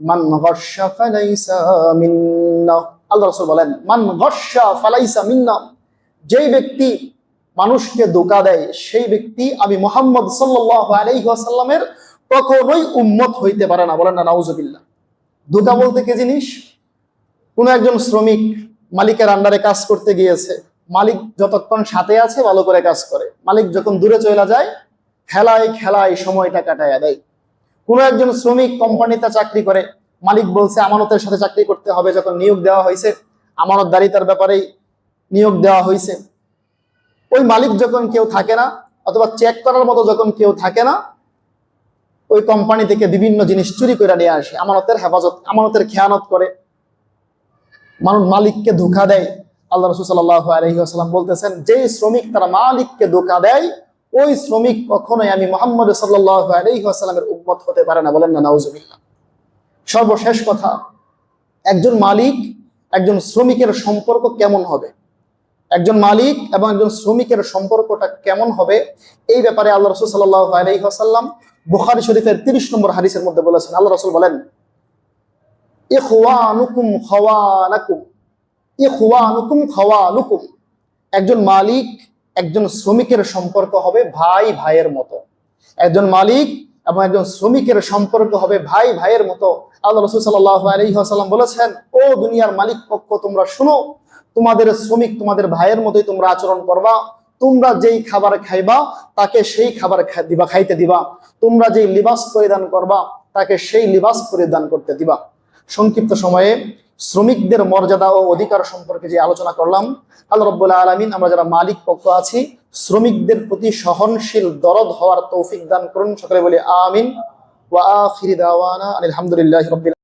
من غش فليس منا। আল্লাহ রাসূল বলেন, মান গশা ফালাইসা মিন্না, যেই ব্যক্তি মানুষকে ধোঁকা দেয় সেই ব্যক্তি আমি মুহাম্মদ সাল্লাল্লাহু আলাইহি ওয়াসাল্লামের কখনোই উম্মত হইতে পারে না। বলেন না নাউজুবিল্লাহ। ধোঁকা বলতে কি জিনিস? কোন একজন শ্রমিক মালিকের আন্ডারে কাজ করতে গিয়েছে, মালিক যতক্ষণ সাথে আছে ভালো করে কাজ করে, মালিক যখন দূরে চলে যায় খেলায় সময়টা কাটায় দেয়। কোন একজন শ্রমিক কোম্পানিতে চাকরি করে, মালিক বলছে আমানতের সাথে চাকরি করতে হবে, যখন নিয়োগ দেওয়া হয়েছে আমানতদারিতার ব্যাপারেই নিয়োগ দেওয়া হয়েছে, ওই মালিক যখন কেউ থাকে না অথবা চেক করার মতো যখন কেউ থাকে না, ওই কোম্পানি থেকে বিভিন্ন জিনিস চুরি করে নিয়ে আসে, আমানতের হেফাজত, আমানতের খেয়ানত করে, মানুষ মালিককে ধোঁকা দেয়। আল্লাহ রাসূল সাল্লাল্লাহু আলাইহি ওয়াসাল্লাম বলতেছেন, যে শ্রমিক তারা মালিককে ধোঁকা দেয়, ওই শ্রমিক কখনোই আমি মুহাম্মদ সাল্লাল্লাহু আলাইহি ওয়াসাল্লামের উম্মত হতে পারে না। বলেন না নাউজুবিল্লাহ। সর্বশেষ কথা, একজন মালিক একজন শ্রমিকের সম্পর্ক কেমন হবে, একজন মালিক এবং একজন শ্রমিকের সম্পর্কটা কেমন হবে, এই ব্যাপারে আল্লাহ রাসূল সাল্লাল্লাহু আলাইহি ওয়াসাল্লাম বুখারী শরীফের 30 নম্বর হাদিসের মধ্যে বলেছেন। আল্লাহ রাসূল বলেন, ইখওয়ানুকুম খাওয়ালাকুম, ইখওয়ানুকুম খাওয়ালুকুম। একজন মালিক একজন শ্রমিকের সম্পর্ক হবে ভাই ভাইয়ের মতো। একজন মালিক এবং একজন শ্রমিকের সম্পর্ক হবে ভাই ভাইয়ের মতো। আল্লাহ রাসূল সাল্লাল্লাহু আলাইহি ওয়াসাল্লাম বলেছেন, ও দুনিয়ার মালিক পক্ষ, তোমরা শুনো, তোমাদের শ্রমিক তোমাদের ভাইয়ের মতোই তোমরা আচরণ করবা। তোমরা যেই খাবার খাইবা তাকে সেই খাবার খাইতে দিবা, তোমরা যেই লিবাস পরিধান করবা তাকে সেই লিবাস পরিধান করতে দিবা। সংক্ষিপ্ত সময়ে শ্রমিকদের মর্যাদা ও অধিকার সম্পর্কে যে আলোচনা করলাম, আল্লাহ রাব্বুল আলামিন আমরা যারা মালিক পক্ষ আছি শ্রমিকদের প্রতি সহনশীল দরদ হওয়ার তৌফিক দান করুন। সকলে বলি আমিন। ওয়া আখিরি দাওয়ানা আলহামদুলিল্লাহি রাব্বিল